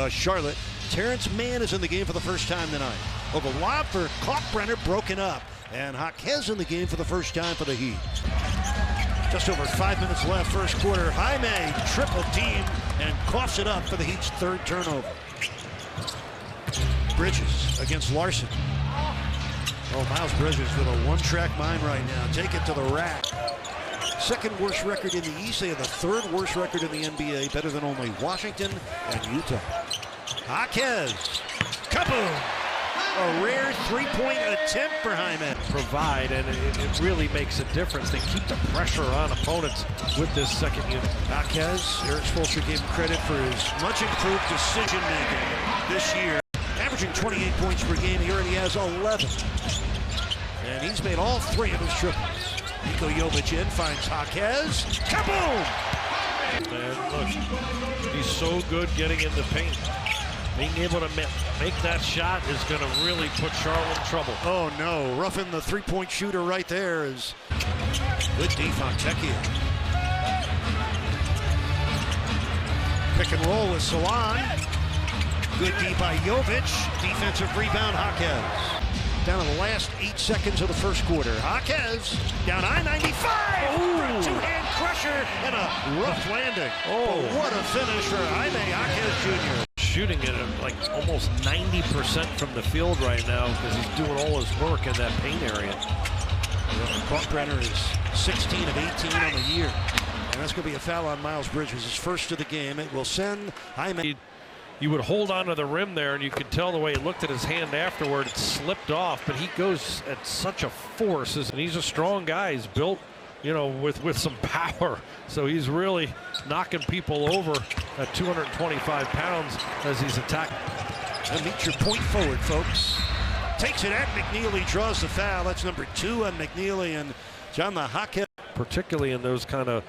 Charlotte. Terrence Mann is in the game for the first time tonight. Over lob for Kalkbrenner, broken up. And Jaquez in the game for the first time for the Heat. Just over 5 minutes left, first quarter. Jaime triple team and coughs it up for the Heat's third turnover. Bridges against Larson. Oh, Miles Bridges with a one-track mind right now. Take it to the rack. Second worst record in the East. They have the third worst record in the NBA, better than only Washington and Utah. Jaquez, kaboom! A rare three-point attempt for Jaime. Provide, and it really makes a difference. They keep the pressure on opponents with this second unit. Jaquez, Eric Spoelstra gave him credit for his much-improved decision-making this year. Averaging 28 points per game, he already has 11. And he's made all three of his triples. Niko Jovic in, finds Jaquez, kaboom! And look, he's so good getting in the paint. Being able to make that shot is going to really put Charlotte in trouble. Oh no, roughing the three-point shooter right there is good defense. Chekia. Pick and roll with Salon. Good D by Jovic. Defensive rebound, Jaquez. Down in the last 8 seconds of the first quarter. Jaquez down I-95. Two-hand crusher and a rough landing. Oh, but what a finish for Jaime Jaquez Jr. Shooting it at like almost 90% from the field right now because he's doing all his work in that paint area. Kalkbrenner is 16 of 18 on the year. And that's going to be a foul on Miles Bridges, his first of the game. It will send Jaime. You would hold on to the rim there, and you could tell the way he looked at his hand afterward. It slipped off, but he goes at such a force. And he's a strong guy. He's built, you know, with some power. So he's really knocking people over at 225 pounds as he's attacking. And meet your point forward, folks. Takes it at McNeely, draws the foul. That's number 2 on McNeely and John the Jaquez. Particularly in those kind of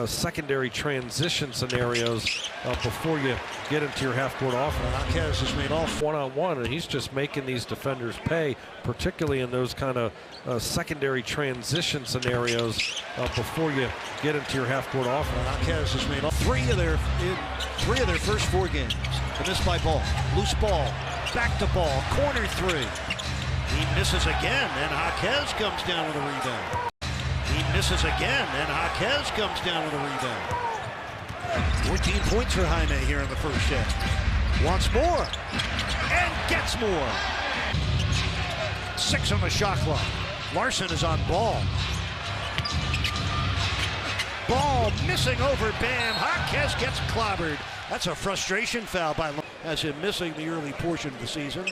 secondary transition scenarios before you get into your half-court offense. Jaquez has made all one-on-one, and he's just making these defenders pay, particularly in those kind of secondary transition scenarios before you get into your half-court offense. Jaquez has made all three of their first 4 games. And this by Ball. Loose ball. Back to Ball. Corner 3. He misses again, and Jaquez comes down with a rebound. He misses again, and Jaquez comes down with a rebound. 14 points for Jaime here in the first half. Wants more, and gets more. 6 on the shot clock. Larson is on Ball. Ball missing over Bam. Jaquez gets clobbered. That's a frustration foul by as him missing the early portion of the season.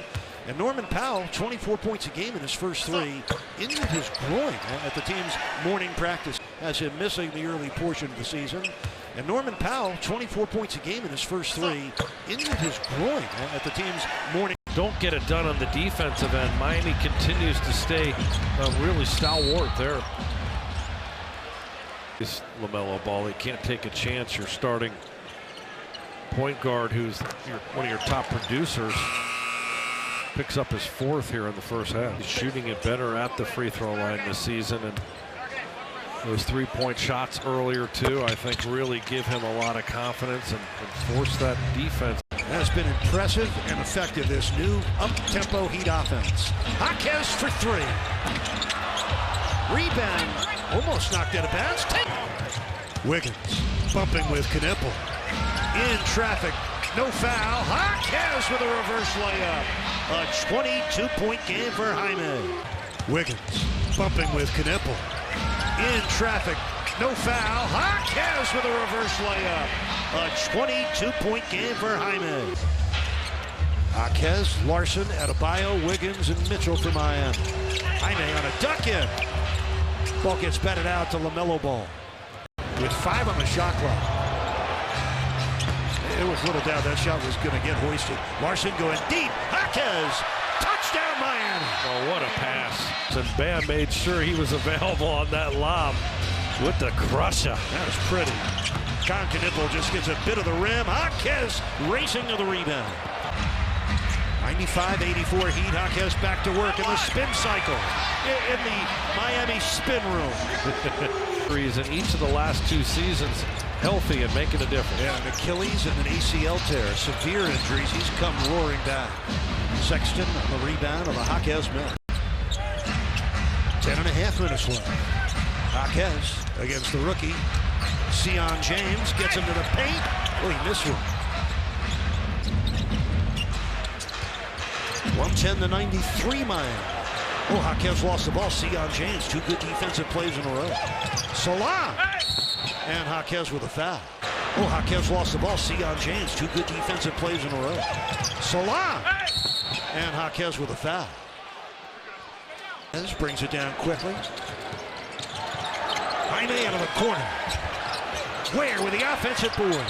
And Norman Powell, 24 points a game in his first 3, injured his groin at the team's morning practice as him missing the early portion of the season. And Norman Powell, 24 points a game in his first 3, injured his groin at the team's morning. Don't get it done on the defensive end. Miami continues to stay really stalwart there. This LaMelo Ball, he can't take a chance. You're starting point guard who's one of your top producers. Picks up his 4th here in the first half. He's shooting it better at the free throw line this season, and those 3-point shots earlier too, I think, really give him a lot of confidence and force that defense. That's been impressive and effective, this new up-tempo Heat offense. Jaquez for 3. Rebound, almost knocked out of bounds. Wiggins bumping with Knipple. In traffic, no foul. Jaquez with a reverse layup. A 22-point game for Jaime. Wiggins bumping with Knipple. In traffic, no foul. Jaquez with a reverse layup. A 22-point game for Jaime. Jaquez, Larson, Adebayo, Wiggins, and Mitchell for Miami. Jaime on a duck in. Ball gets batted out to LaMelo Ball. With 5 on the shot clock. There was little doubt that shot was going to get hoisted. Larson going deep. Jaquez. Touchdown, Miami. Oh, what a pass. And Bam made sure he was available on that lob with the crusher. That was pretty. Con Knipple just gets a bit of the rim. Jaquez racing to the rebound. 95-84 Heat. Jaquez back to work in the spin cycle. In the Miami spin room. He's in each of the last 2 seasons healthy and making a difference. Yeah, an Achilles and an ACL tear. Severe injuries. He's come roaring back. Sexton on the rebound of the Jaquez miss. 10.5 minutes left. Jaquez against the rookie. Sion James gets him to the paint. Oh, he missed one. 110-93 Miami. Oh, Jaquez lost the ball. Sion James, 2 good defensive plays in a row. Salah. And Jaquez with a foul. Oh, Jaquez lost the ball. Sion James, 2 good defensive plays in a row. Salah. And Jaquez with a foul. This brings it down quickly. Jaime out of the corner. Ware with the offensive board.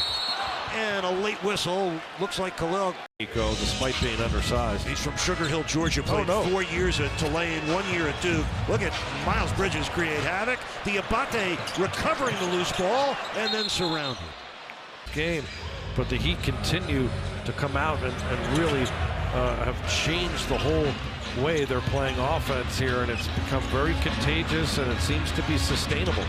And a late whistle. Looks like Khalil. Despite being undersized. He's from Sugar Hill, Georgia. Played 4 years at Tulane, 1 year at Duke. Look at Miles Bridges create havoc. Diabate recovering the loose ball and then surrounded. Game, but the Heat continue to come out and really have changed the whole way they're playing offense here, and it's become very contagious and it seems to be sustainable.